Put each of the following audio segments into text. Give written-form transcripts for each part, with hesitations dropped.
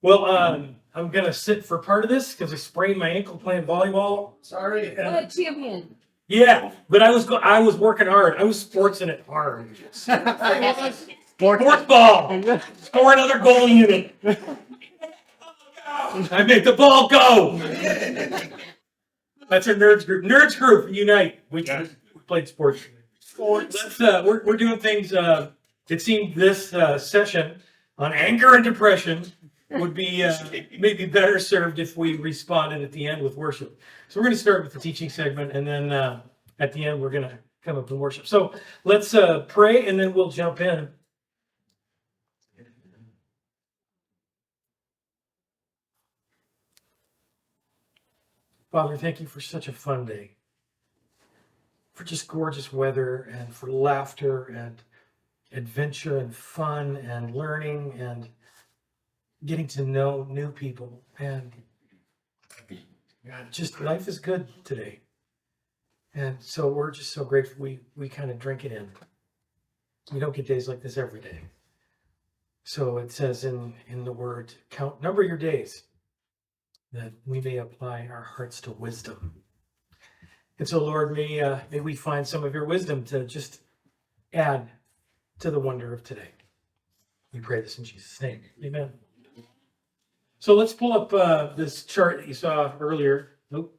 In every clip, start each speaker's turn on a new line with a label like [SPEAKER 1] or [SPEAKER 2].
[SPEAKER 1] Well, I'm gonna sit for part of this because I sprained my ankle playing volleyball. Sorry.
[SPEAKER 2] What champion?
[SPEAKER 1] Yeah, but I was working hard. I was sportsing it hard. Sports ball. Score another goal unit. I make the ball go. That's our nerds group. Nerds group unite. We played sports. Let's, we're doing things. It seemed this session on anger and depression would be maybe better served if we responded at the end with worship. So we're going to start with the teaching segment, and then at the end we're going to come up with worship. So let's pray, and then we'll jump in. Father, thank you for such a fun day, for just gorgeous weather, and for laughter and adventure and fun and learning and getting to know new people. And God, just life is good today. And so we're just so grateful we kind of drink it in. We don't get days like this every day. So it says in the word, number your days, that we may apply our hearts to wisdom. And so, Lord, may we find some of your wisdom to just add to the wonder of today. We pray this in Jesus' name. Amen. So let's pull up this chart that you saw earlier. Nope.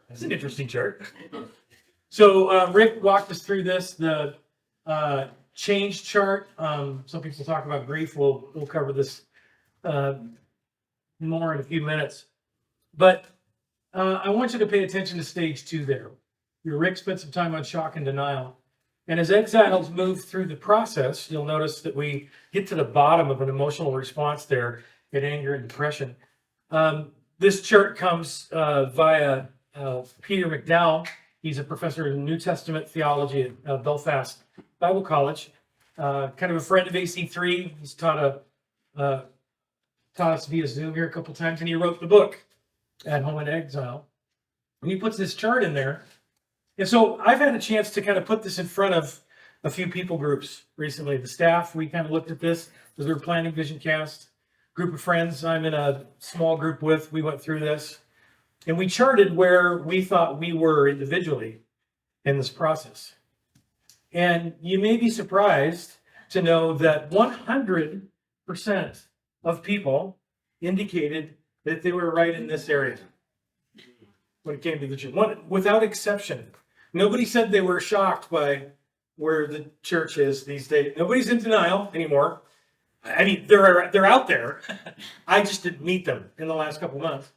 [SPEAKER 1] That's an interesting chart. So Rick walked us through this, the change chart. Some people talk about grief. We'll cover this more in a few minutes. But I want you to pay attention to stage 2 there. Rick spent some time on shock and denial. And as exiles move through the process, you'll notice that we get to the bottom of an emotional response there in anger and depression. This chart comes via Peter McDowell. He's a professor in New Testament theology at Belfast Bible College. Kind of a friend of AC3. He's taught us via Zoom here a couple times, and he wrote the book, At Home in Exile. And he puts this chart in there. And so I've had a chance to kind of put this in front of a few people groups recently. The staff, we kind of looked at this as we were planning Visioncast. Group of friends I'm in a small group with, we went through this. And we charted where we thought we were individually in this process. And you may be surprised to know that 100% of people indicated that they were right in this area when it came to the church. Without exception. Nobody said they were shocked by where the church is these days. Nobody's in denial anymore. I mean, they're out there. I just didn't meet them in the last couple months.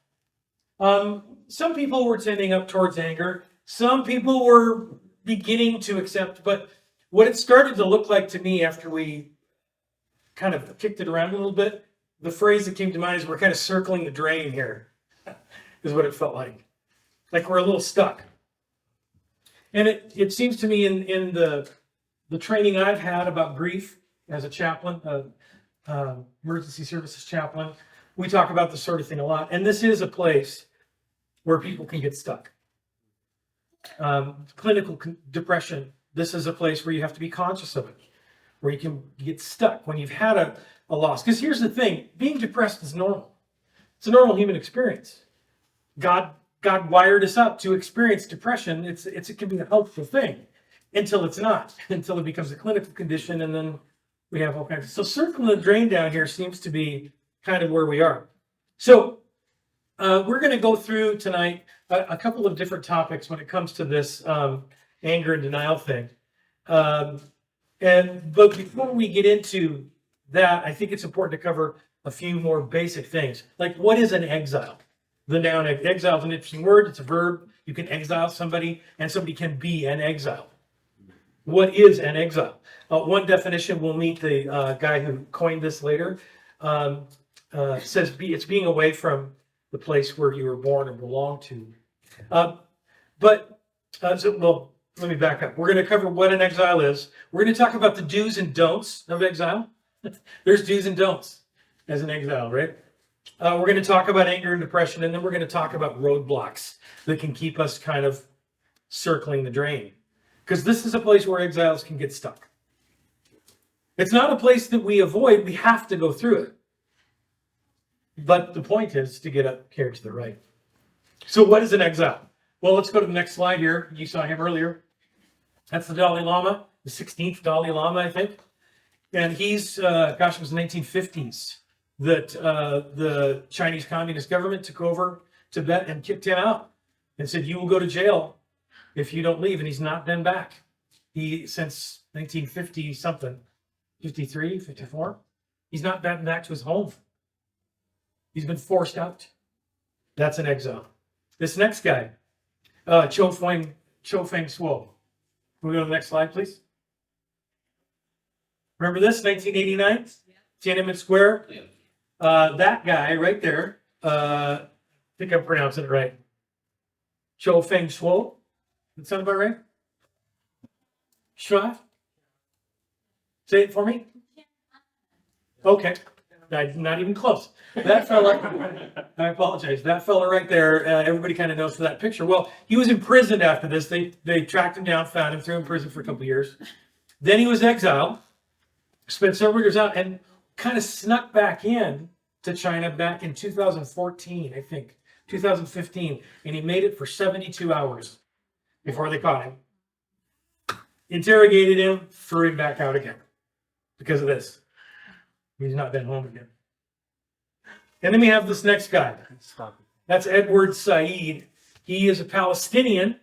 [SPEAKER 1] Some people were tending up towards anger. Some people were beginning to accept. But what it started to look like to me after we kind of kicked it around a little bit, the phrase that came to mind is we're kind of circling the drain here, is what it felt like. Like we're a little stuck. And it seems to me in the training I've had about grief as a chaplain, emergency services chaplain, we talk about this sort of thing a lot. And this is a place where people can get stuck. Clinical depression, this is a place where you have to be conscious of it, where you can get stuck when you've had a loss. Because here's the thing, being depressed is normal. It's a normal human experience. God wired us up to experience depression. It can be a helpful thing until it's not, until it becomes a clinical condition, and then we have all kinds of. So circling the drain down here seems to be kind of where we are. So we're going to go through tonight a couple of different topics when it comes to this anger and denial thing. But before we get into that, I think it's important to cover a few more basic things. Like, what is an exile? The noun exile is an interesting word. It's a verb. You can exile somebody, and somebody can be an exile. What is an exile? One definition, we'll meet the guy who coined this later, says it's being away from the place where you were born and belong to. Let me back up. We're going to cover what an exile is. We're going to talk about the do's and don'ts of exile. There's do's and don'ts as an exile, right? We're going to talk about anger and depression, and then we're going to talk about roadblocks that can keep us kind of circling the drain. Because this is a place where exiles can get stuck. It's not a place that we avoid. We have to go through it. But the point is to get up here to the right. So what is an exile? Well, let's go to the next slide here. You saw him earlier. That's the Dalai Lama, the 16th Dalai Lama, I think. And he's, it was the 1950s that the Chinese Communist government took over Tibet and kicked him out and said, you will go to jail if you don't leave. And he's not been back. Since 1950 something, 53, 54, he's not been back to his home. He's been forced out. That's an exile. This next guy, Cho Feng Suo. Can we go to the next slide, please? Remember this, 1989? Tiananmen Square? That guy right there, I think I'm pronouncing it right. Cho Feng Suo. That sound about right? Shua? Say it for me. Okay. Not even close. That fella, I apologize. That fella right there, everybody kind of knows for that picture. Well, he was imprisoned after this. They tracked him down, found him, threw him in prison for a couple of years. Then he was exiled, spent several years out, and kind of snuck back in to China back in 2014, I think, 2015. And he made it for 72 hours before they caught him. Interrogated him, threw him back out again because of this. He's not been home again. And then we have this next guy. That's Edward Said. He is a Palestinian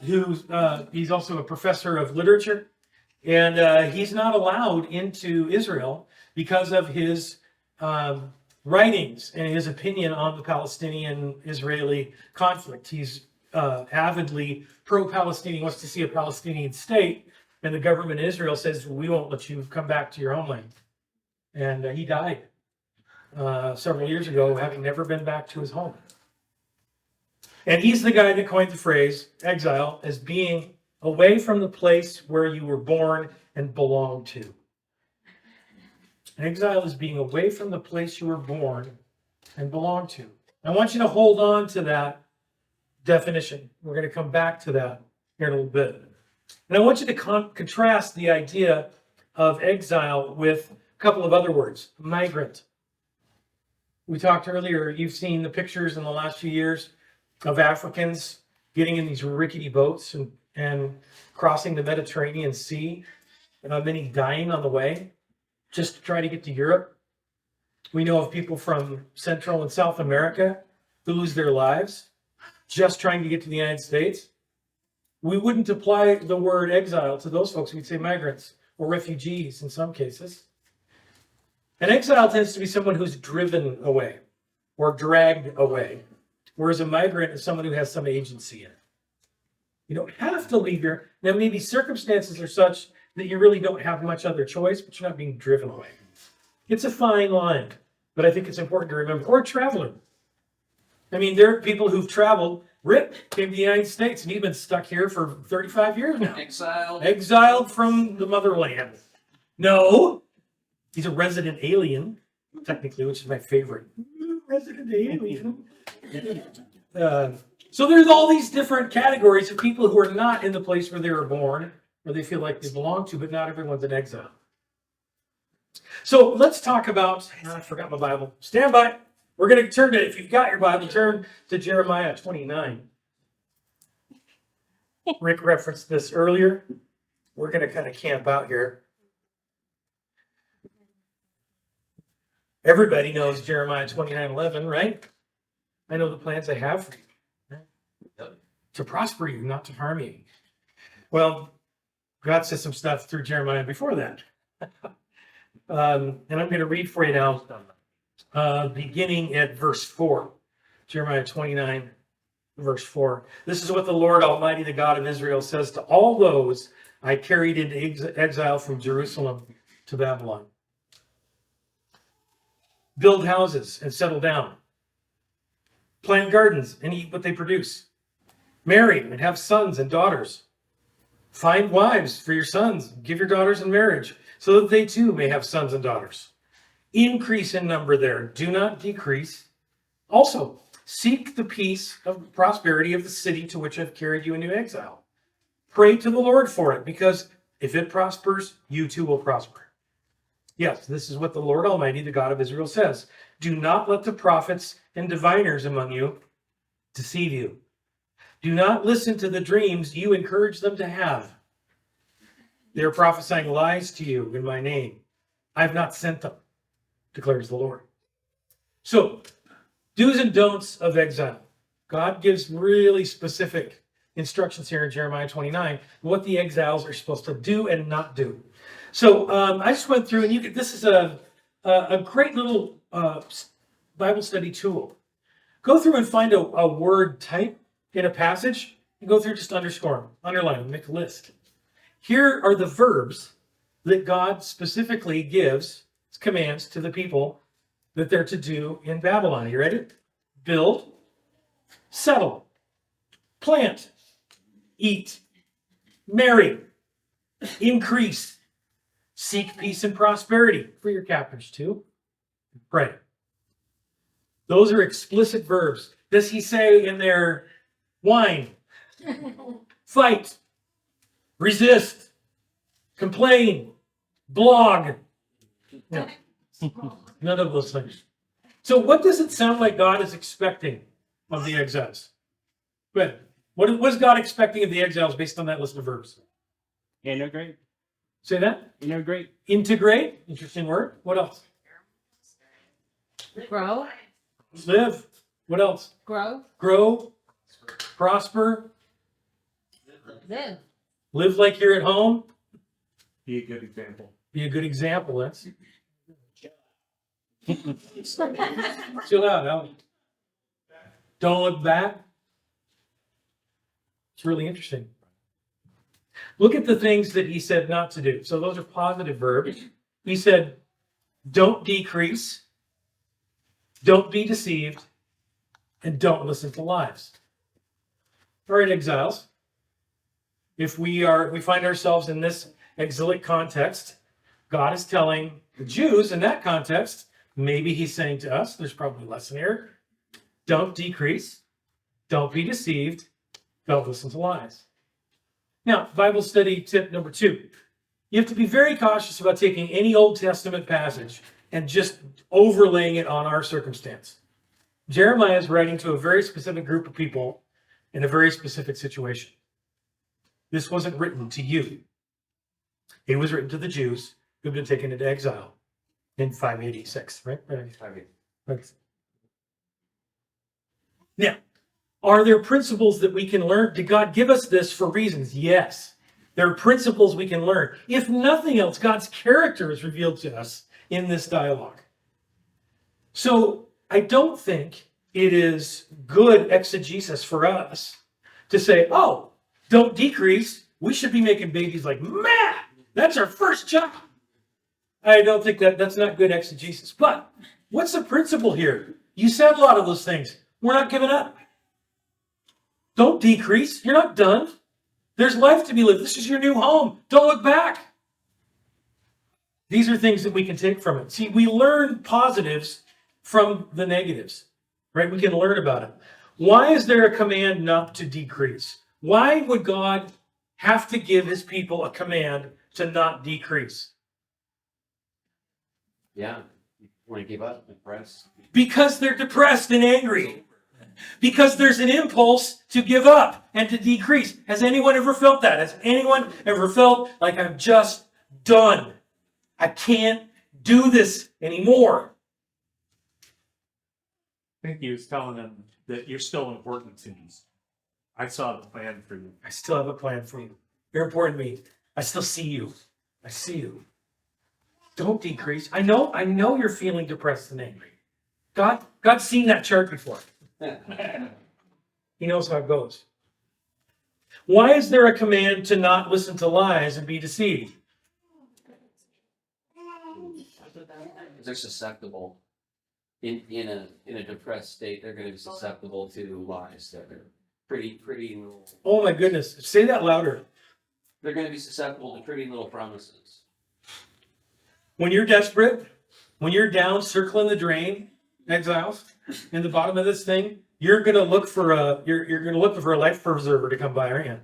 [SPEAKER 1] he's also a professor of literature. And he's not allowed into Israel because of his writings and his opinion on the Palestinian-Israeli conflict. He's avidly pro-Palestinian, wants to see a Palestinian state. And the government of Israel says, we won't let you come back to your homeland. And he died several years ago, having never been back to his home. And he's the guy that coined the phrase exile as being away from the place where you were born and belong to. Exile is being away from the place you were born and belong to. I want you to hold on to that definition. We're going to come back to that here in a little bit. And I want you to contrast the idea of exile with a couple of other words. Migrant. We talked earlier, you've seen the pictures in the last few years of Africans getting in these rickety boats and crossing the Mediterranean Sea, and many dying on the way just to try to get to Europe. We know of people from Central and South America who lose their lives just trying to get to the United States. We wouldn't apply the word exile to those folks. We'd say migrants or refugees in some cases. An exile tends to be someone who's driven away or dragged away, whereas a migrant is someone who has some agency in it. You don't have to leave your... Now, maybe circumstances are such that you really don't have much other choice, but you're not being driven away. It's a fine line, but I think it's important to remember. Or a traveler. I mean, there are people who've traveled. Rick came to the United States, and he's been stuck here for 35 years now. Exiled from the motherland. No, he's a resident alien, technically, which is my favorite. Resident alien. So there's all these different categories of people who are not in the place where they were born, where they feel like they belong to, but not everyone's in exile. So let's talk about, I forgot my Bible. Stand by. We're going to turn to, if you've got your Bible, turn to Jeremiah 29. Rick referenced this earlier. We're going to kind of camp out here. Everybody knows Jeremiah 29:11, right? I know the plans I have for you. To prosper you, not to harm you. Well, God says some stuff through Jeremiah before that. And I'm going to read for you now, beginning at verse 4. Jeremiah 29, verse 4. This is what the Lord Almighty, the God of Israel, says to all those I carried into exile from Jerusalem to Babylon. Build houses and settle down. Plant gardens and eat what they produce. Marry and have sons and daughters. Find wives for your sons. Give your daughters in marriage, so that they too may have sons and daughters. Increase in number there. Do not decrease. Also, seek the peace of prosperity of the city to which I've carried you into exile. Pray to the Lord for it, because If it prospers, you too will prosper. Yes, this is what the Lord Almighty, the God of Israel, says. Do not let the prophets and diviners among you deceive you. Do not listen to the dreams you encourage them to have. They are prophesying lies to you in my name. I have not sent them, declares the Lord. So, do's and don'ts of exile. God gives really specific instructions here in Jeremiah 29, what the exiles are supposed to do and not do. So I just went through, and this is a great little Bible study tool. Go through and find a word type in a passage, and go through, just underscore them, underline them, make a list. Here are the verbs that God specifically gives commands to the people that they're to do in Babylon. Are you ready? Build, settle, plant, eat, marry, increase, seek peace and prosperity for your captors too. Pray. Those are explicit verbs. Does he say in there, whine, fight, resist, complain, blog? No. None of those things. So what does it sound like God is expecting of the exiles? Good. What was God expecting of the exiles based on that list of verbs?
[SPEAKER 2] Integrate.
[SPEAKER 1] Say that?
[SPEAKER 2] Integrate.
[SPEAKER 1] Integrate. Interesting word. What else?
[SPEAKER 3] Grow.
[SPEAKER 1] Live. What else?
[SPEAKER 3] Grow.
[SPEAKER 1] Grow. Prosper.
[SPEAKER 3] Live.
[SPEAKER 1] Live like you're at home.
[SPEAKER 2] Be a good example.
[SPEAKER 1] Be a good example. That's chill out. Now. Don't look back. It's really interesting. Look at the things that he said not to do. So those are positive verbs. He said, don't decrease, don't be deceived, and don't listen to lies. All right, exiles. If we find ourselves in this exilic context, God is telling the Jews in that context, maybe he's saying to us, there's probably a lesson here, don't decrease, don't be deceived, don't listen to lies. Now, Bible study tip number 2. You have to be very cautious about taking any Old Testament passage and just overlaying it on our circumstance. Jeremiah is writing to a very specific group of people in a very specific situation. This wasn't written to you. It was written to the Jews who've been taken into exile in 586, right? 586. Now, are there principles that we can learn? Did God give us this for reasons? Yes. There are principles we can learn. If nothing else, God's character is revealed to us in this dialogue. So I don't think it is good exegesis for us to say, oh, don't decrease. We should be making babies like mad. That's our first job. I don't think that's not good exegesis. But what's the principle here? You said a lot of those things. We're not giving up. Don't decrease. You're not done. There's life to be lived. This is your new home. Don't look back. These are things that we can take from it. See, we learn positives from the negatives, right? We can learn about it. Why is there a command not to decrease? Why would God have to give his people a command to not decrease?
[SPEAKER 4] Yeah, you want to give up, depressed.
[SPEAKER 1] Because they're depressed and angry. Because there's an impulse to give up and to decrease. Has anyone ever felt that? Has anyone ever felt like I'm just done? I can't do this anymore.
[SPEAKER 2] I think he was telling them that you're still important to me. I saw the plan for you.
[SPEAKER 1] I still have a plan for you. You're important to me. I still see you. I see you. Don't decrease. I know you're feeling depressed and angry. God's seen that chart before. He knows how it goes. Why is there a command to not listen to lies and be deceived?
[SPEAKER 4] They're susceptible. In a depressed state, they're going to be susceptible to lies that are pretty.
[SPEAKER 1] Oh my goodness. Say that louder.
[SPEAKER 4] They're going to be susceptible to pretty little promises.
[SPEAKER 1] When you're desperate, when you're down circling the drain, exiles, in the bottom of this thing, you're gonna look for a life preserver to come by, aren't you?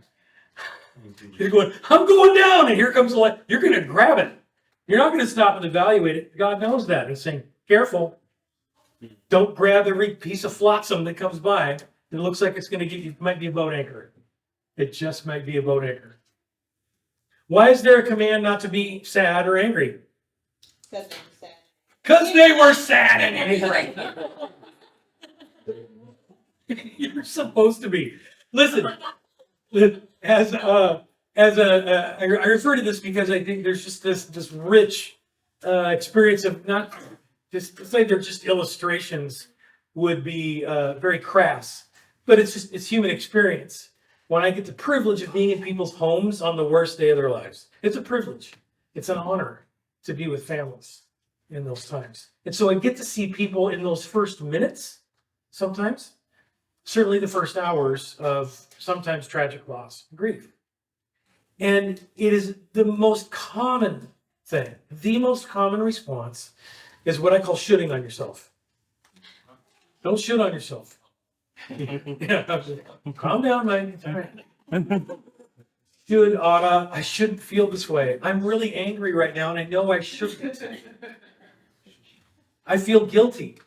[SPEAKER 1] You're going, I'm going down, and here comes the light. You're going to grab it. You're not going to stop and evaluate it. God knows that. He's saying, careful. Don't grab every piece of flotsam that comes by. It looks like it's going to get you, might be a boat anchor. It just might be a boat anchor. Why is there a command not to be sad or angry? Because they were sad and angry. You're supposed to be. Listen, I refer to this because I think there's just this rich experience of not just to say they're just illustrations would be very crass, but it's human experience. When I get the privilege of being in people's homes on the worst day of their lives, it's a privilege. It's an honor to be with families in those times. And so I get to see people in those first minutes, sometimes, certainly the first hours of sometimes tragic loss, grief. And it is the most common thing, the most common response is what I call shooting on yourself. Don't shoot on yourself. Yeah, calm down, man. It's all right. Dude, Anna, I shouldn't feel this way. I'm really angry right now, and I know I shouldn't. I feel guilty.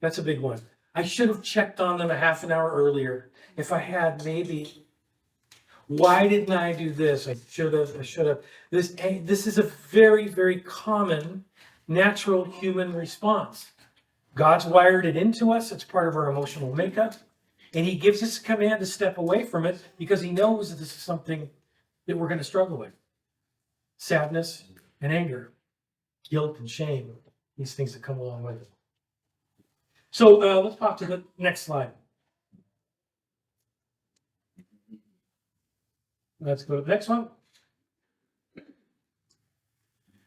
[SPEAKER 1] That's a big one. I should have checked on them a half an hour earlier. If I had, maybe. Why didn't I do this? I should have. This is a very, very common, natural human response. God's wired it into us. It's part of our emotional makeup. And he gives us a command to step away from it because he knows that this is something that we're going to struggle with. Sadness and anger, guilt and shame, these things that come along with it. So let's pop to the next slide. Let's go to the next one.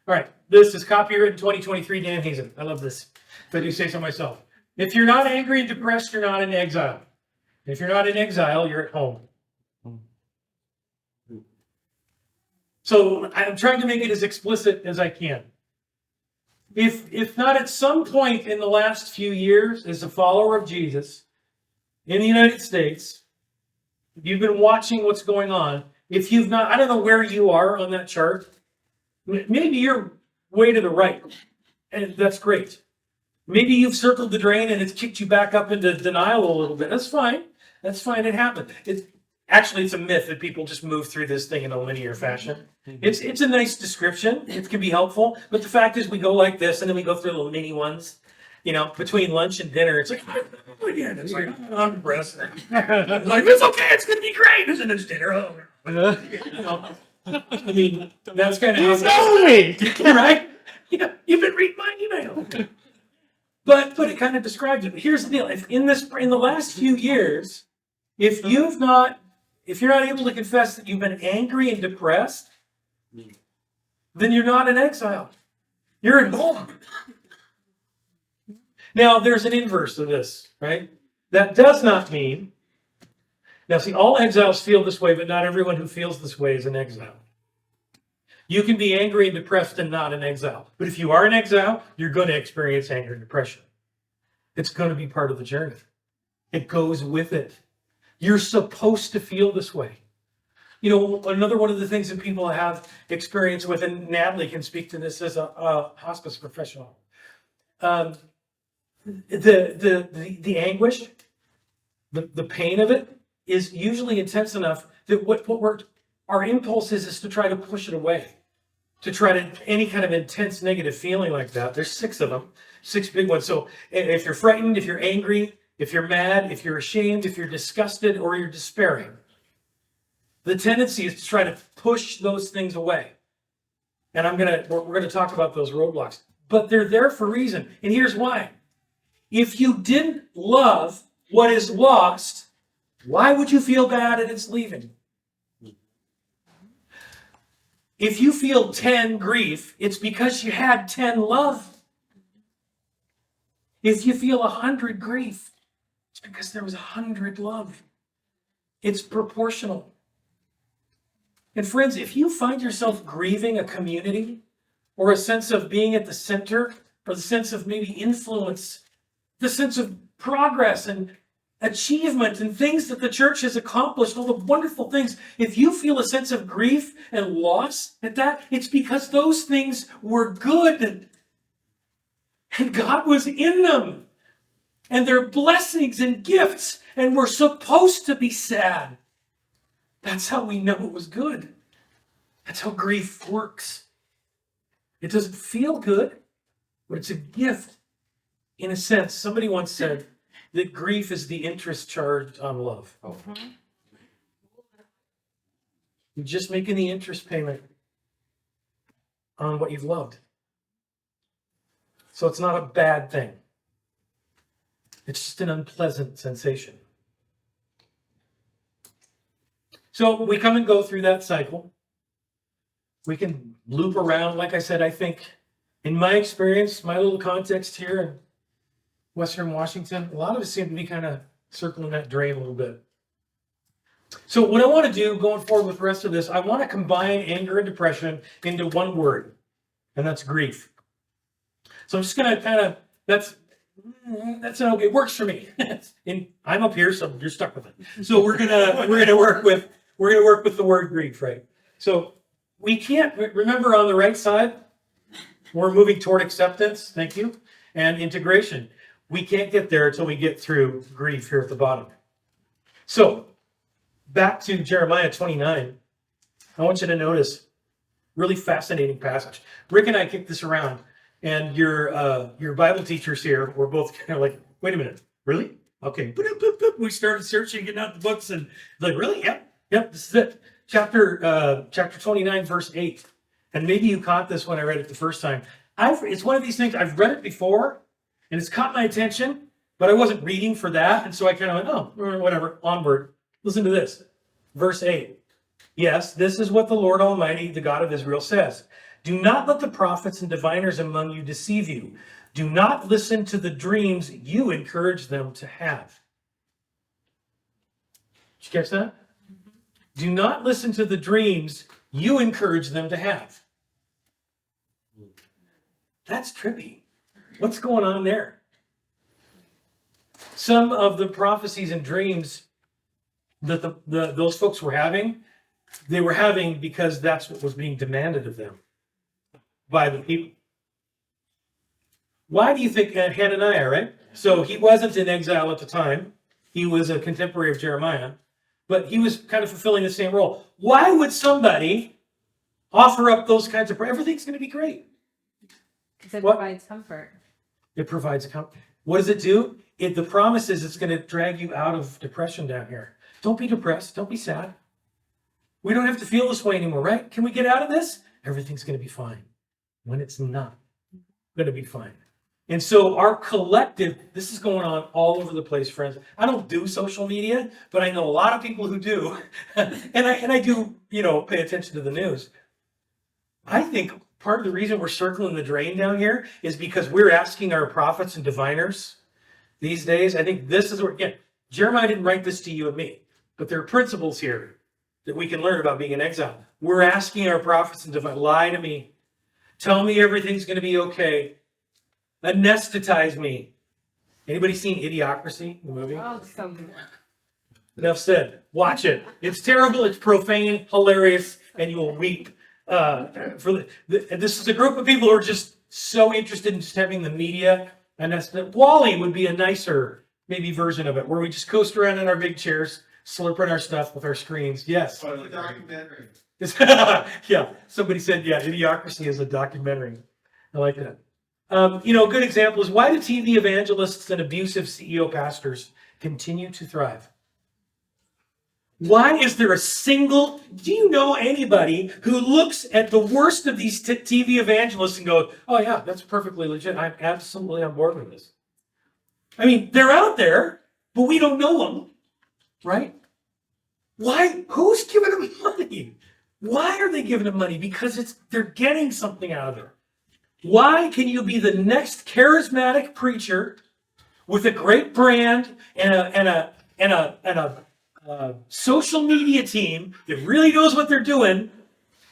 [SPEAKER 1] All right, this is copywritten 2023, Dan Hazen. I love this. If I do say so myself. If you're not angry and depressed, you're not in exile. If you're not in exile, you're at home. So I'm trying to make it as explicit as I can. If not at some point in the last few years as a follower of Jesus in the United States, you've been watching what's going on. If you've not, I don't know where you are on that chart. Maybe you're way to the right, and that's great. Maybe you've circled the drain and it's kicked you back up into denial a little bit. That's fine. That's fine. It happened. It's a myth that people just move through this thing in a linear fashion. It's a nice description. It can be helpful. But the fact is we go like this and then we go through little mini ones. You know, between lunch and dinner, it's like, again, it's like, I'm depressed. Like, it's okay. It's going to be great. Isn't it dinner? Oh. You know, I mean, that's kind of how it right? Yeah, you've been reading my email. But it kind of describes it. But here's the deal: if in the last few years, if you're not able to confess that you've been angry and depressed, then you're not in exile. You're at home. Now, there's an inverse of this, right? That does not mean. Now, see, all exiles feel this way, but not everyone who feels this way is in exile. You can be angry and depressed and not in exile. But if you are in exile, you're going to experience anger and depression. It's going to be part of the journey. It goes with it. You're supposed to feel this way. You know, another one of the things that people have experience with, and Natalie can speak to this as a hospice professional. The anguish, the pain of it is usually intense enough that our impulse is to try to push it away. To try to, any kind of intense negative feeling like that. There's 6 of them, 6 big ones. So if you're frightened, if you're angry, if you're mad, if you're ashamed, if you're disgusted, or you're despairing, the tendency is to try to push those things away. And we're gonna talk about those roadblocks. But they're there for a reason. And here's why. If you didn't love what is lost, why would you feel bad at its leaving? If you feel 10 grief, it's because you had 10 love. If you feel 100 grief, it's because there was 100 love. It's proportional. And friends, if you find yourself grieving a community or a sense of being at the center or the sense of maybe influence, the sense of progress and achievement and things that the church has accomplished, all the wonderful things, if you feel a sense of grief and loss at that, it's because those things were good. And God was in them. And they're blessings and gifts. And we're supposed to be sad. That's how we know it was good. That's how grief works. It doesn't feel good, but it's a gift. In a sense, somebody once said that grief is the interest charged on love. You're just making the interest payment on what you've loved. So it's not a bad thing. It's just an unpleasant sensation. So we come and go through that cycle. We can loop around. Like I said, I think in my experience, my little context here in Western Washington, a lot of us seem to be kind of circling that drain a little bit. So what I want to do going forward with the rest of this, I want to combine anger and depression into one word, and that's grief. So I'm just going to kind of, that's okay. It works for me. And I'm up here, so you're stuck with it. So we're gonna work with the word grief, right? So we can't remember on the right side, we're moving toward acceptance, thank you, and integration. We can't get there until we get through grief here at the bottom. So back to Jeremiah 29. I want you to notice really fascinating passage. Rick and I kicked this around, and your Bible teachers here were both kind of like, wait a minute, really? Okay. We started searching, getting out the books, and like, really? Yep, this is it. Chapter 29, verse 8. And maybe you caught this when I read it the first time. It's one of these things, I've read it before, and it's caught my attention, but I wasn't reading for that, and so I kind of went, oh, whatever, onward. Listen to this. Verse 8. Yes, this is what the Lord Almighty, the God of Israel, says. Do not let the prophets and diviners among you deceive you. Do not listen to the dreams you encourage them to have. Did you catch that? Do not listen to the dreams you encourage them to have. That's trippy. What's going on there? Some of the prophecies and dreams that those folks were having, they were having because that's what was being demanded of them by the people. Why do you think Hananiah, right? So he wasn't in exile at the time. He was a contemporary of Jeremiah, but he was kind of fulfilling the same role. Why would somebody offer up those kinds of, everything's going to be great?
[SPEAKER 3] Because it provides comfort.
[SPEAKER 1] It provides comfort. What does it do? The promise is it's going to drag you out of depression down here. Don't be depressed. Don't be sad. We don't have to feel this way anymore, right? Can we get out of this? Everything's going to be fine. When it's not going to be fine. And so our collective, this is going on all over the place, friends. I don't do social media, but I know a lot of people who do. and I do, pay attention to the news. I think part of the reason we're circling the drain down here is because we're asking our prophets and diviners these days. I think this is where, again, Jeremiah didn't write this to you and me, but there are principles here that we can learn about being in exile. We're asking our prophets and diviners, lie to me. Tell me everything's going to be okay. Anesthetize me. Anybody seen Idiocracy, the movie?
[SPEAKER 3] Oh, so good.
[SPEAKER 1] Enough said. Watch it. It's terrible. It's profane, hilarious, and you will weep. This is a group of people who are just so interested in just having the media. And Wall-E would be a nicer, maybe version of it, where we just coast around in our big chairs, slurping our stuff with our screens. Yes.
[SPEAKER 5] It's a documentary.
[SPEAKER 1] Yeah. Somebody said, yeah, Idiocracy is a documentary. I like that. A good example is, why do TV evangelists and abusive CEO pastors continue to thrive? Why is there do you know anybody who looks at the worst of these TV evangelists and goes, oh yeah, that's perfectly legit. I'm absolutely on board with this. I mean, they're out there, but we don't know them, right? Why? Who's giving them money? Why are they giving them money? Because they're getting something out of it. Why can you be the next charismatic preacher with a great brand and a social media team that really knows what they're doing,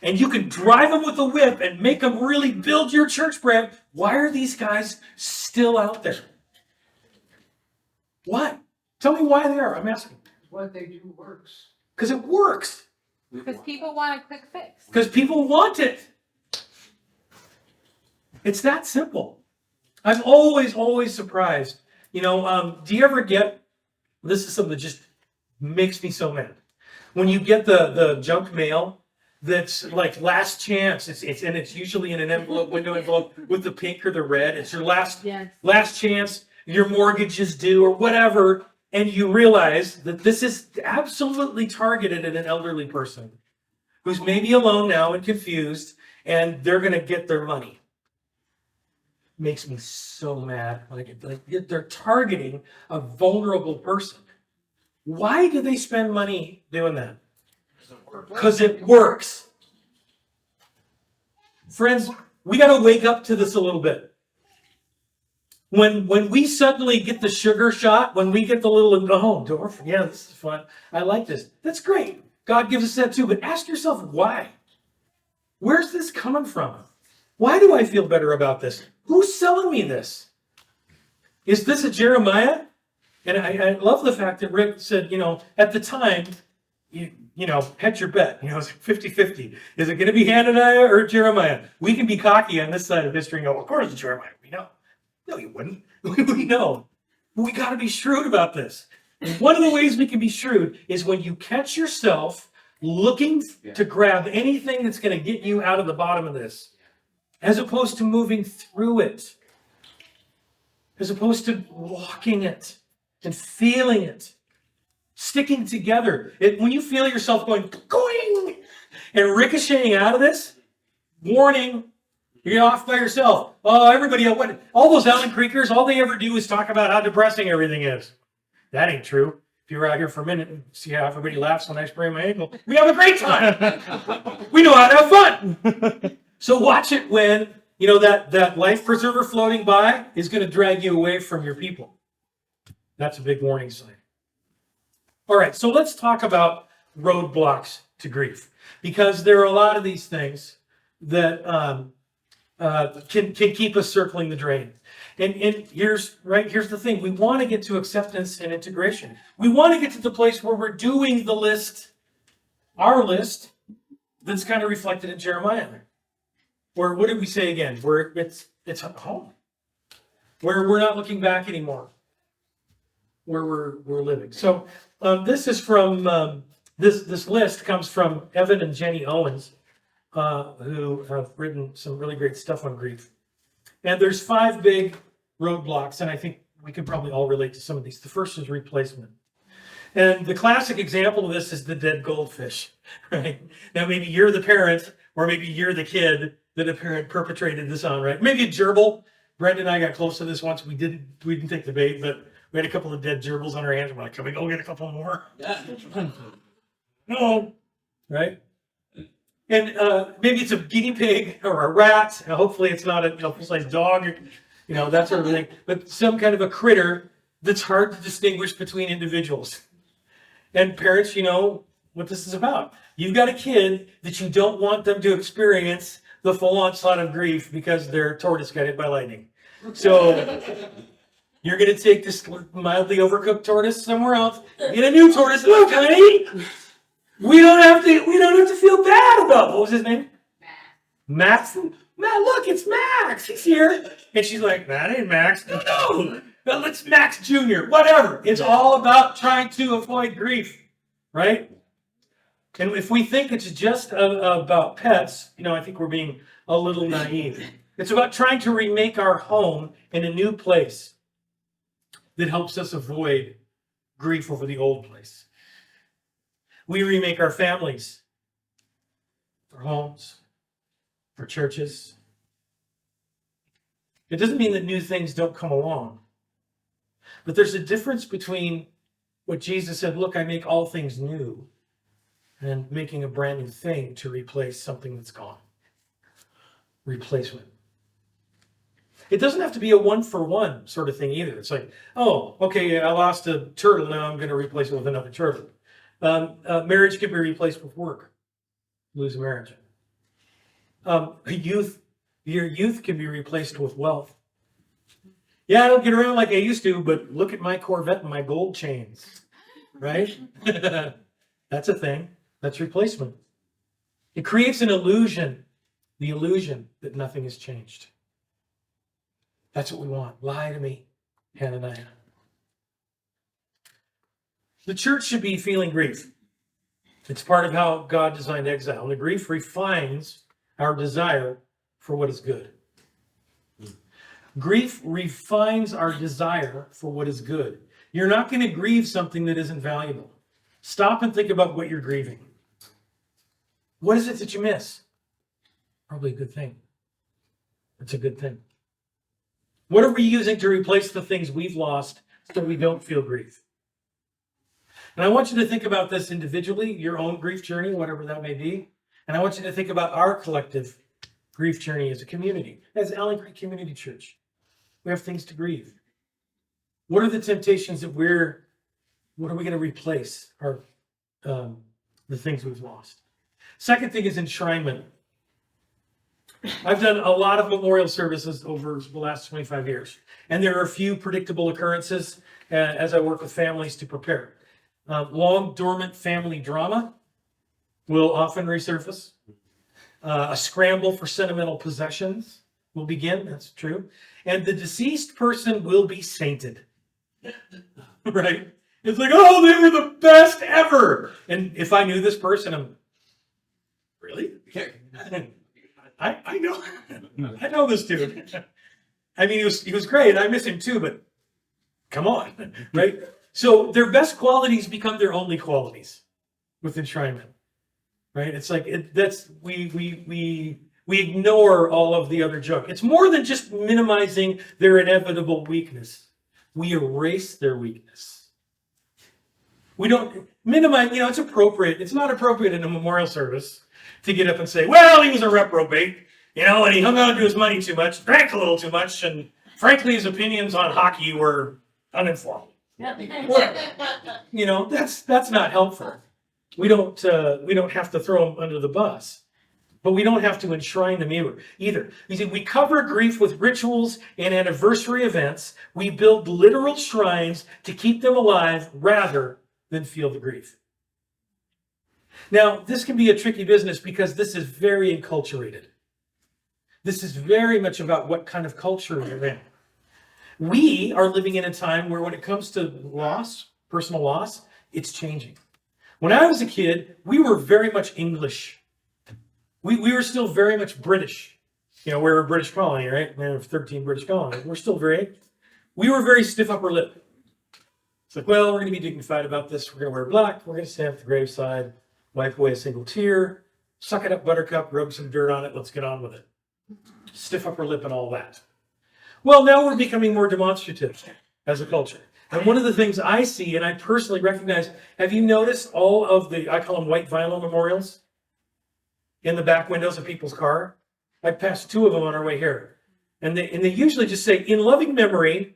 [SPEAKER 1] and you can drive them with a whip and make them really build your church brand? Why are these guys still out there? What? Tell me why they are. I'm asking.
[SPEAKER 5] What they do works.
[SPEAKER 1] Because it works.
[SPEAKER 3] Because people want a quick fix.
[SPEAKER 1] Because people want it. It's that simple. I'm always surprised. You know, do you ever get, this is something that just makes me so mad. When you get the junk mail that's like last chance, it's usually in an envelope, window envelope with the pink or the red. It's your last chance, your mortgage is due or whatever. And you realize that this is absolutely targeted at an elderly person who's maybe alone now and confused, and they're going to get their money. Makes me so mad. Like they're targeting a vulnerable person. Why do they spend money doing that? Because it works. Friends, we got to wake up to this a little bit. When we suddenly get the sugar shot, when we get the little, yeah, this is fun. I like this. That's great. God gives us that too. But ask yourself why. Where's this coming from? Why do I feel better about this? Who's selling me this? Is this a Jeremiah? And I love the fact that Rick said, you know, at the time, you know, hedge your bet. You know, it's 50-50. Is it going to be Hananiah or Jeremiah? We can be cocky on this side of history and go, of course it's Jeremiah. We know. No, you wouldn't. We know. We got to be shrewd about this. And one of the ways we can be shrewd is when you catch yourself looking to grab anything that's going to get you out of the bottom of this, as opposed to moving through it, as opposed to walking it and feeling it, sticking together. When you feel yourself going and ricocheting out of this, warning. You're off by yourself. Oh, everybody, all those Allen Creekers, all they ever do is talk about how depressing everything is. That ain't true. If you were out here for a minute and see how everybody laughs when I sprain my ankle, we have a great time. We know how to have fun. So watch it when, you know, that life preserver floating by is going to drag you away from your people. That's a big warning sign. All right, so let's talk about roadblocks to grief, because there are a lot of these things that can keep us circling the drain. And here's the thing. We want to get to acceptance and integration. We want to get to the place where we're doing the list, our list, that's kind of reflected in Jeremiah. Or what did we say again? Where it's home. Where we're not looking back anymore. Where we're living. So this is from, this list comes from Evan and Jenny Owens, who have written some really great stuff on grief. And there's 5 big roadblocks, and I think we can probably all relate to some of these. The first is replacement. And the classic example of this is the dead goldfish, right? Now, maybe you're the parent, or maybe you're the kid that a parent perpetrated this on, right? Maybe a gerbil. Brenda and I got close to this once. We didn't take the bait, but we had a couple of dead gerbils on our hands. We're like, can we go get a couple more? No, right? And maybe it's a guinea pig or a rat. Hopefully it's not a full-size dog, or, that sort of thing. But some kind of a critter that's hard to distinguish between individuals. And parents, you know what this is about. You've got a kid that you don't want them to experience the full onslaught of grief because their tortoise got hit by lightning. So you're going to take this mildly overcooked tortoise somewhere else, get a new tortoise. Look, honey, we don't have to feel bad about, what was his name? Max. Matt, look, it's Max. He's here. And she's like, that ain't Max. No. Well, it's Max Jr. Whatever. It's all about trying to avoid grief, right? And if we think it's just about pets, I think we're being a little naive. It's about trying to remake our home in a new place that helps us avoid grief over the old place. We remake our families, our homes, our churches. It doesn't mean that new things don't come along. But there's a difference between what Jesus said, look, I make all things new, and making a brand new thing to replace something that's gone. Replacement. It doesn't have to be a one-for-one sort of thing either. It's like, oh, okay, I lost a turtle, now I'm going to replace it with another turtle. Marriage can be replaced with work. Lose a marriage. Your youth can be replaced with wealth. Yeah, I don't get around like I used to, but look at my Corvette and my gold chains, right? That's a thing. That's replacement. It creates an illusion, the illusion that nothing has changed. That's what we want. Lie to me, Hananiah. The church should be feeling grief. It's part of how God designed exile. And the grief refines our desire for what is good. Grief refines our desire for what is good. You're not going to grieve something that isn't valuable. Stop and think about what you're grieving. What is it that you miss? Probably a good thing. It's a good thing. What are we using to replace the things we've lost so we don't feel grief? And I want you to think about this individually, your own grief journey, whatever that may be. And I want you to think about our collective grief journey as a community, as Allen Creek Community Church. We have things to grieve. What are the temptations that what are we going to replace the things we've lost? Second thing is enshrinement. I've done a lot of memorial services over the last 25 years, and there are a few predictable occurrences as I work with families to prepare. Long dormant family drama will often resurface. A scramble for sentimental possessions will begin, that's true. And the deceased person will be sainted, right? It's like, oh, they were the best ever. And if I knew this person, I'm, really? I know this dude. I mean, he was great. I miss him too, but come on, right? So their best qualities become their only qualities with enshrinement, right? It's like we ignore all of the other junk. It's more than just minimizing their inevitable weakness. We erase their weakness. We don't minimize. It's appropriate. It's not appropriate in a memorial service to get up and say, well, he was a reprobate, and he hung on to his money too much, drank a little too much, and frankly, his opinions on hockey were uninformed. That's not helpful. We don't have to throw them under the bus, but we don't have to enshrine them either. You see, we cover grief with rituals and anniversary events. We build literal shrines to keep them alive rather than feel the grief. Now, this can be a tricky business because this is very enculturated. This is very much about what kind of culture you're in. We are living in a time where when it comes to loss, personal loss, it's changing. When I was a kid, we were very much English. We were still very much British. We're a British colony, right? We have 13 British colonies. We were very stiff upper lip. It's like, well, we're going to be dignified about this. We're going to wear black. We're going to stand at the graveside, wipe away a single tear, suck it up, buttercup, rub some dirt on it. Let's get on with it. Stiff upper lip and all that. Well, now we're becoming more demonstrative as a culture. And one of the things I see, and I personally recognize, have you noticed all of I call them white vinyl memorials in the back windows of people's car? I passed 2 of them on our way here. And they usually just say, in loving memory,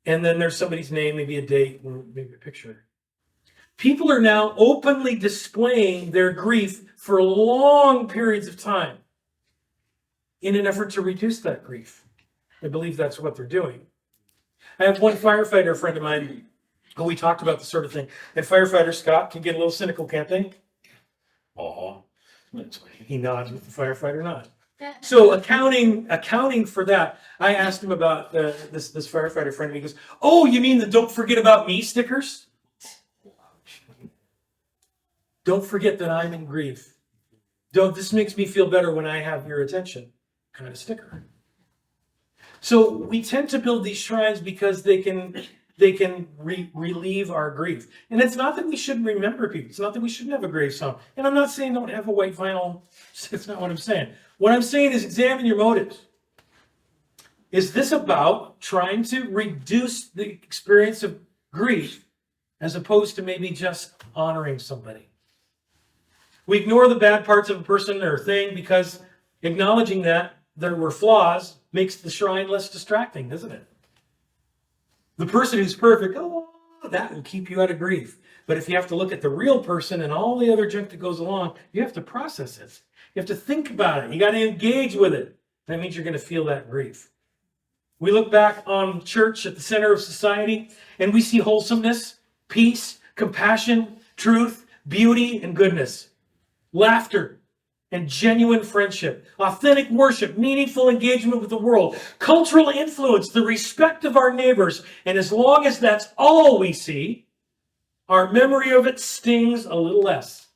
[SPEAKER 1] and then there's somebody's name, maybe a date, or maybe a picture. People are now openly displaying their grief for long periods of time in an effort to reduce that grief. I believe that's what they're doing. I have one firefighter friend of mine who we talked about this sort of thing. And firefighter Scott can get a little cynical, can't they? Oh, he nods with the firefighter nod. So accounting for that, I asked him about this firefighter friend. And he goes, "Oh, you mean the 'Don't forget about me' stickers? Don't forget that I'm in grief. This makes me feel better when I have your attention," kind of sticker. So we tend to build these shrines because they can relieve our grief. And it's not that we shouldn't remember people. It's not that we shouldn't have a grave song. And I'm not saying don't have a white vinyl. That's not what I'm saying. What I'm saying is examine your motives. Is this about trying to reduce the experience of grief as opposed to maybe just honoring somebody? We ignore the bad parts of a person or thing because acknowledging that there were flaws makes the shrine less distracting, doesn't it? The person who's perfect, that will keep you out of grief. But if you have to look at the real person and all the other junk that goes along, you have to process it. You have to think about it. You got to engage with it. That means you're going to feel that grief. We look back on church at the center of society, and we see wholesomeness, peace, compassion, truth, beauty, and goodness, laughter, and genuine friendship, authentic worship, meaningful engagement with the world, cultural influence, the respect of our neighbors. And as long as that's all we see, our memory of it stings a little less.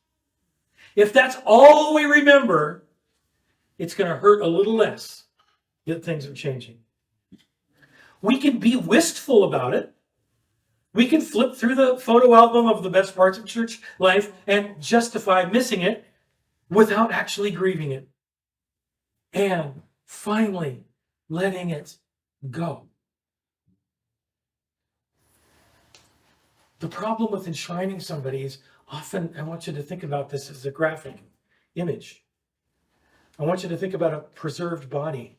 [SPEAKER 1] If that's all we remember, it's going to hurt a little less that things are changing. We can be wistful about it. We can flip through the photo album of the best parts of church life and justify missing it without actually grieving it. And finally, letting it go. The problem with enshrining somebody is often, I want you to think about this as a graphic image. I want you to think about a preserved body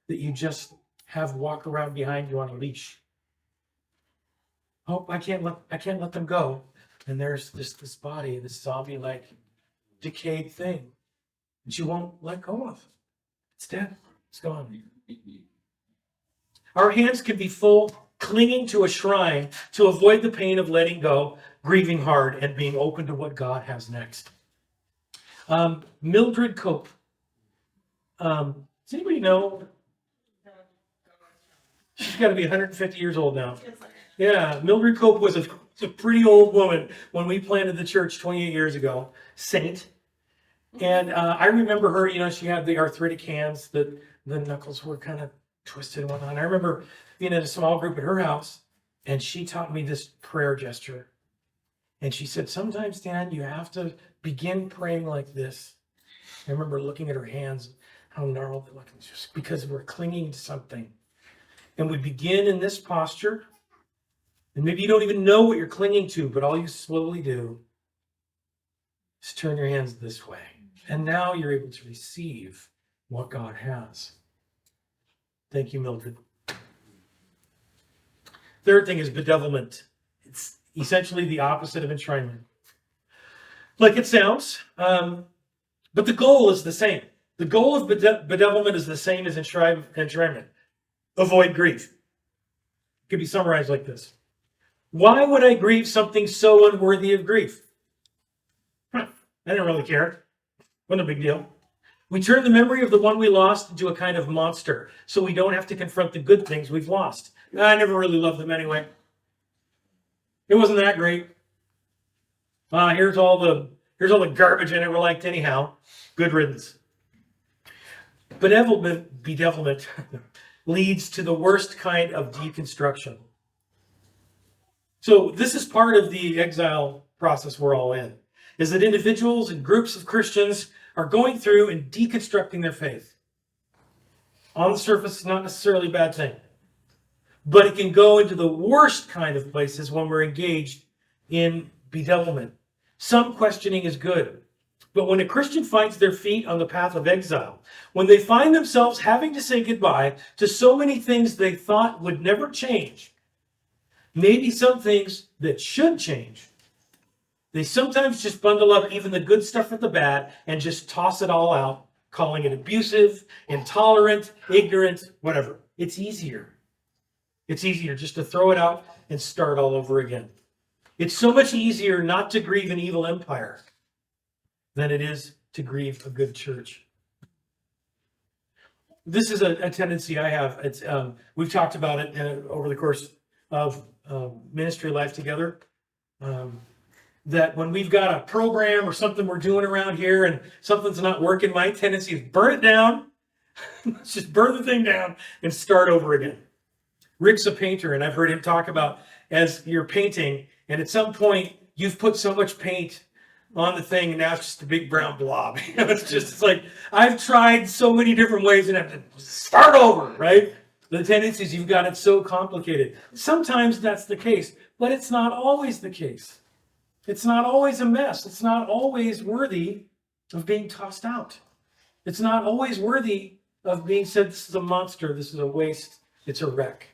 [SPEAKER 1] that you just have walk around behind you on a leash. Oh, I can't let them go. And there's this body, this zombie-like decayed thing that you won't let go of. It's dead. It's gone. Our hands can be full, clinging to a shrine to avoid the pain of letting go, grieving hard, and being open to what God has next. Mildred Cope. Does anybody know? She's got to be 150 years old now. Yeah, Mildred Cope was a pretty old woman when we planted the church 28 years ago. Saint. And I remember her, she had the arthritic hands, that the knuckles were kind of twisted and whatnot. I remember being in a small group at her house, and she taught me this prayer gesture. And she said, sometimes, Dan, you have to begin praying like this. I remember looking at her hands, how gnarled they look, just because we're clinging to something. And we begin in this posture, and maybe you don't even know what you're clinging to, but all you slowly do is turn your hands this way. And now you're able to receive what God has. Thank you, Mildred. Third thing is bedevilment. It's essentially the opposite of enshrinement. Like it sounds, but the goal is the same. The goal of bedevilment is the same as enshrinement. Avoid grief. It could be summarized like this. Why would I grieve something so unworthy of grief? I didn't really care. Wasn't a big deal. We turn the memory of the one we lost into a kind of monster, so we don't have to confront the good things we've lost. I never really loved them anyway. It wasn't that great. Here's all the garbage I never liked anyhow. Good riddance. Bedevilment leads to the worst kind of deconstruction. So this is part of the exile process we're all in, is that individuals and groups of Christians are going through and deconstructing their faith. On the surface, it's not necessarily a bad thing, but it can go into the worst kind of places when we're engaged in bedevilment. Some questioning is good, but when a Christian finds their feet on the path of exile, when they find themselves having to say goodbye to so many things they thought would never change, maybe some things that should change, they sometimes just bundle up even the good stuff with the bad and just toss it all out, calling it abusive, intolerant, ignorant, whatever. It's easier. It's easier just to throw it out and start all over again. It's so much easier not to grieve an evil empire than it is to grieve a good church. This is a tendency I have. It's we've talked about it over the course of ministry life together. That when we've got a program or something we're doing around here and something's not working, my tendency is burn it down. Let's just burn the thing down and start over again. Rick's a painter, and I've heard him talk about as you're painting, and at some point you've put so much paint on the thing, and now it's just a big brown blob. It's like, I've tried so many different ways and I have to start over, right? The tendency is you've got it so complicated. Sometimes that's the case, but it's not always the case. It's not always a mess. It's not always worthy of being tossed out. It's not always worthy of being said, this is a monster, this is a waste, it's a wreck.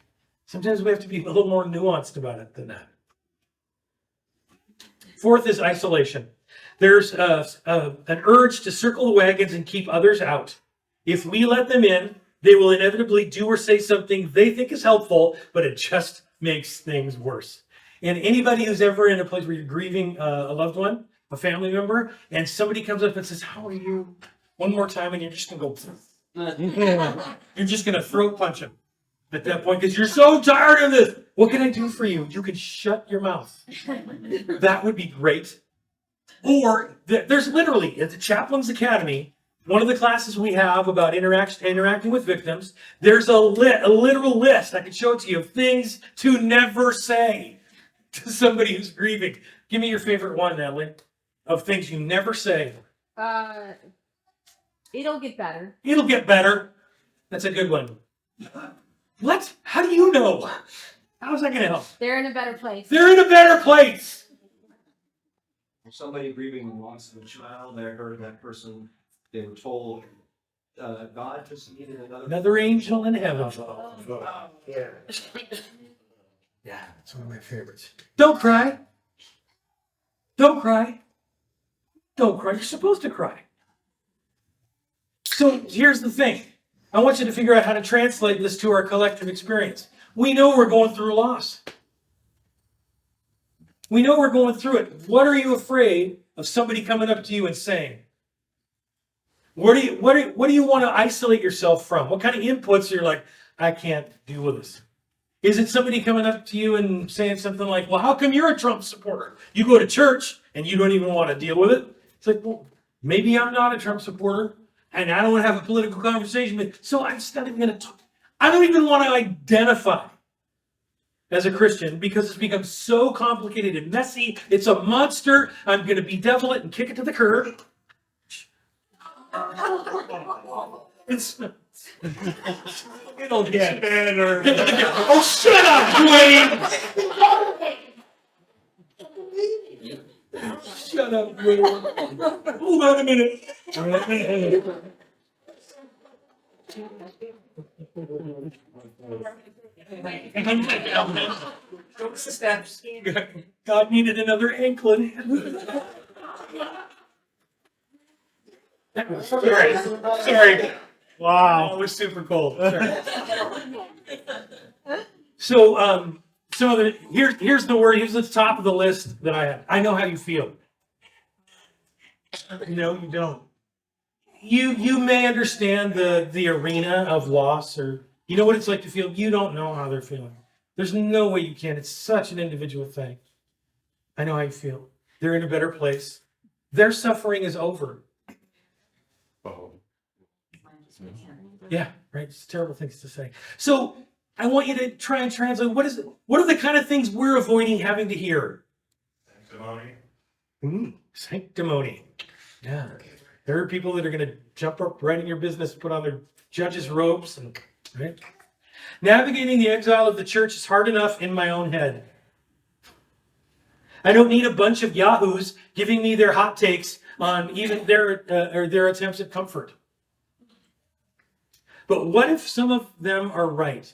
[SPEAKER 1] Sometimes we have to be a little more nuanced about it than that. Fourth is isolation. There's an urge to circle the wagons and keep others out. If we let them in, they will inevitably do or say something they think is helpful, but it just makes things worse. And anybody who's ever in a place where you're grieving a loved one, a family member, and somebody comes up and says, "How are you?" one more time, and you're just gonna go, you're just gonna throat punch them at that point because you're so tired of this. What can I do for you? You can shut your mouth. That would be great. Or there's literally at the Chaplain's Academy, one of the classes we have about interacting with victims, there's a literal list, I can show it to you, of things to never say to somebody who's grieving. Give me your favorite one, Natalie, of things you never say.
[SPEAKER 3] It'll get better.
[SPEAKER 1] It'll get better. That's a good one. What? How do you know? How's that going to help?
[SPEAKER 3] They're in a better place.
[SPEAKER 1] They're in a better place.
[SPEAKER 6] If somebody grieving the loss of a child, I heard that person, they were told, God just needed
[SPEAKER 1] Another angel in heaven. Yeah. Yeah, it's one of my favorites. Don't cry. Don't cry. Don't cry. You're supposed to cry. So here's the thing. I want you to figure out how to translate this to our collective experience. We know we're going through loss. We know we're going through it. What are you afraid of somebody coming up to you and saying? What do you want to isolate yourself from? What kind of inputs you're like, I can't deal with this? Is it somebody coming up to you and saying something like, well, how come you're a Trump supporter? You go to church and you don't even want to deal with it. It's like, well, maybe I'm not a Trump supporter and I don't want to have a political conversation. So I'm just not even going to talk. I don't even want to identify as a Christian because it's become so complicated and messy. It's a monster. I'm going to bedevil it and kick it to the curb. It's it'll get better. Oh, shut up, Dwayne! Shut up, Dwayne. Hold on a minute. God needed another anklet. Sorry. Wow, it was super cold. Sorry. So, some of the here's the word. Here's the top of the list that I have. I know how you feel. No, you don't. You may understand the arena of loss, or you know what it's like to feel. You don't know how they're feeling. There's no way you can. It's such an individual thing. I know how you feel. They're in a better place. Their suffering is over. Yeah, right. It's terrible things to say. So I want you to try and translate. What are the kind of things we're avoiding having to hear? Sanctimony. Sanctimony. Yeah. There are people that are going to jump up right in your business, put on their judge's robes, and right. Navigating the exile of the church is hard enough in my own head. I don't need a bunch of yahoos giving me their hot takes on even their attempts at comfort. But what if some of them are right?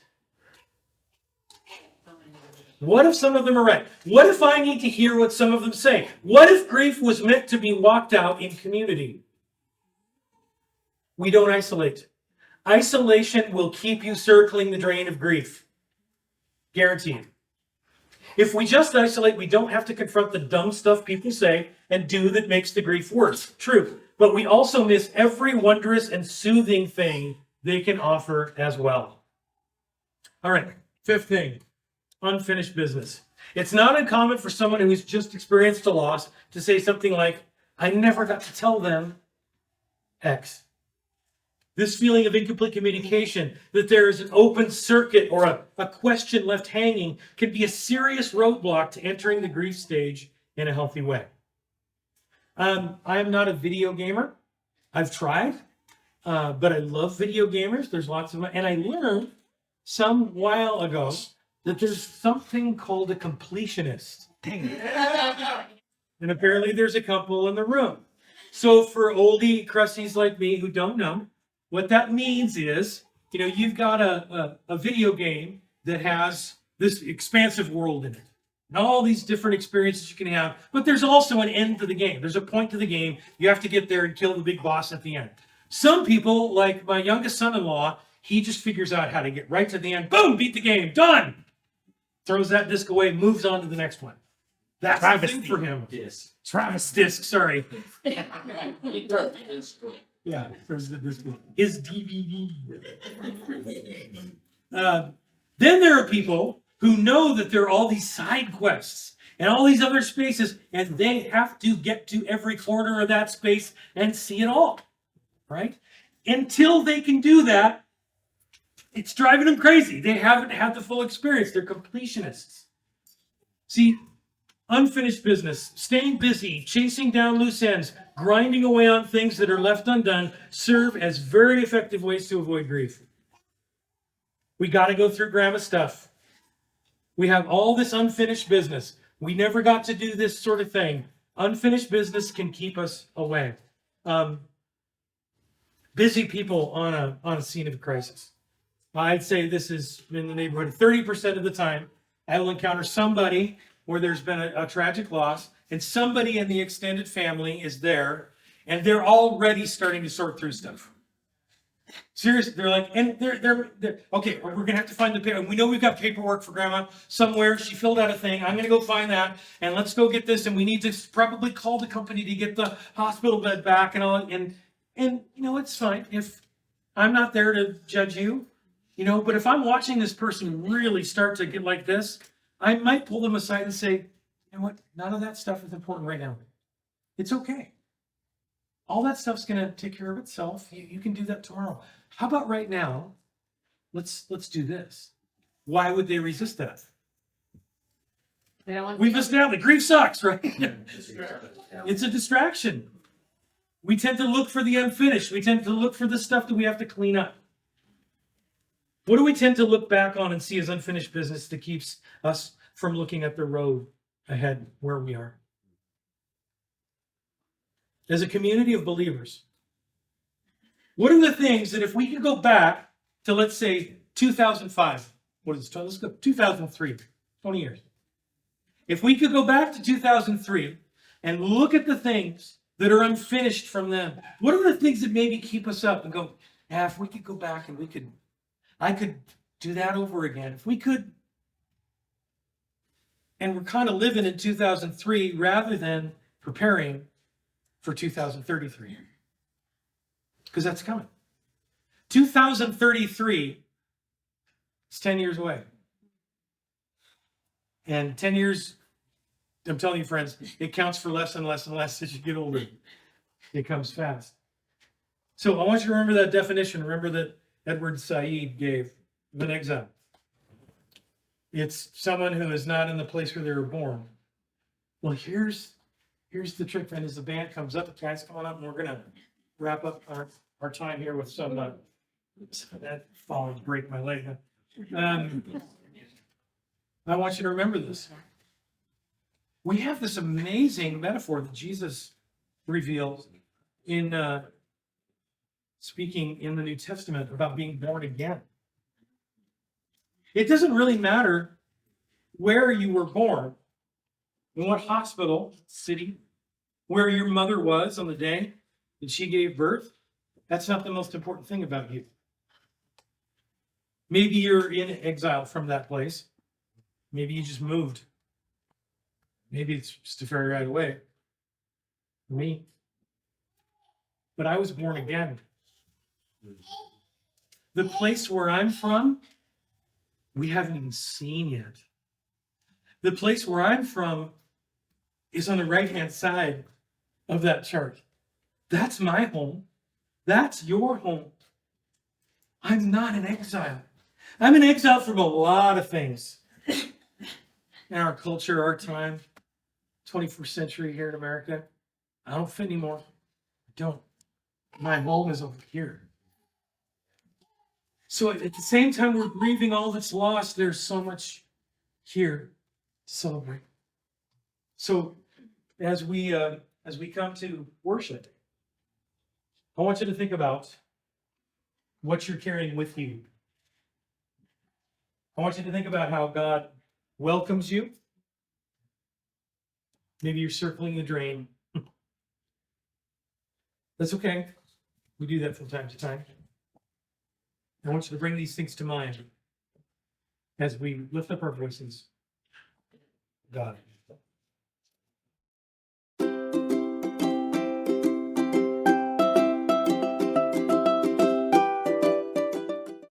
[SPEAKER 1] What if some of them are right? What if I need to hear what some of them say? What if grief was meant to be walked out in community? We don't isolate. Isolation will keep you circling the drain of grief. Guaranteed. If we just isolate, we don't have to confront the dumb stuff people say and do that makes the grief worse. True. But we also miss every wondrous and soothing thing they can offer as well. All right, fifth thing, unfinished business. It's not uncommon for someone who's just experienced a loss to say something like, I never got to tell them X. This feeling of incomplete communication, that there is an open circuit or a question left hanging, can be a serious roadblock to entering the grief stage in a healthy way. I am not a video gamer. I've tried. But I love video gamers. There's lots of them. And I learned some while ago that there's something called a completionist. And apparently there's a couple in the room. So for oldie crussies like me who don't know, what that means is, you've got a video game that has this expansive world in it. And all these different experiences you can have. But there's also an end to the game. There's a point to the game. You have to get there and kill the big boss at the end. Some people, like my youngest son-in-law, He just figures out how to get right to the end. Boom, beat the game, done. Throws that disc away, moves on to the next one. That's the thing for him.
[SPEAKER 6] Yes.
[SPEAKER 1] Travis disc, sorry. Yeah, there's the disc. His DVD. Then there are people who know that there are all these side quests and all these other spaces, and they have to get to every corner of that space and see it all, right? Until they can do that, it's driving them crazy. They haven't had the full experience. They're completionists. See, unfinished business, staying busy, chasing down loose ends, grinding away on things that are left undone serve as very effective ways to avoid grief. We got to go through grandma stuff. We have all this unfinished business. We never got to do this sort of thing. Unfinished business can keep us away. Busy people on a scene of crisis. I'd say this is in the neighborhood of 30% of the time. I will encounter somebody where there's been a tragic loss, and somebody in the extended family is there, and they're already starting to sort through stuff. Seriously, they're like, and they're okay, we're gonna have to find the paper. We know we've got paperwork for grandma somewhere. She filled out a thing. I'm gonna go find that, and let's go get this. And we need to probably call the company to get the hospital bed back and all. And you know, it's fine if I'm not there to judge you, you know. But if I'm watching this person really start to get like this, I might pull them aside and say, you know what? None of that stuff is important right now. It's okay. All that stuff's going to take care of itself. You can do that tomorrow. How about right now? Let's do this. Why would they resist that?
[SPEAKER 3] They don't want
[SPEAKER 1] We've established grief sucks, right? It's a distraction. We tend to look for the unfinished. We tend to look for the stuff that we have to clean up. What do we tend to look back on and see as unfinished business that keeps us from looking at the road ahead where we are? As a community of believers, what are the things that if we could go back to, let's say, 2005, what is it? Let's go 2003, 20 years. If we could go back to 2003 and look at the things that are unfinished from them, what are the things that maybe keep us up and go, yeah, if we could go back and I could do that over again. If we could, and we're kind of living in 2003 rather than preparing for 2033, because that's coming. 2033 is 10 years away. And 10 years, I'm telling you, friends, it counts for less and less and less as you get older. It comes fast. So I want you to remember that definition. Remember that Edward Said gave of an exile. It's someone who is not in the place where they were born. Well, here's the trick, friend. As the band comes up, guys, come on up, and we're gonna wrap up our time here with some that fall break my leg. I want you to remember this. We have this amazing metaphor that Jesus reveals in speaking in the New Testament about being born again. It doesn't really matter where you were born, in what hospital, city, where your mother was on the day that she gave birth. That's not the most important thing about you. Maybe you're in exile from that place. Maybe you just moved. Maybe it's just a very right away. For me. But I was born again. The place where I'm from, we haven't even seen yet. The place where I'm from is on the right-hand side of that chart. That's my home. That's your home. I'm not in exile. I'm in exile from a lot of things. In our culture, our time, 21st century here in America, I don't fit anymore. I don't. My home is over here. So at the same time we're grieving all that's lost, there's so much here to celebrate. So as we come to worship, I want you to think about what you're carrying with you. I want you to think about how God welcomes you. Maybe you're circling the drain. That's okay. We do that from time to time. I want you to bring these things to mind as we lift up our voices. God.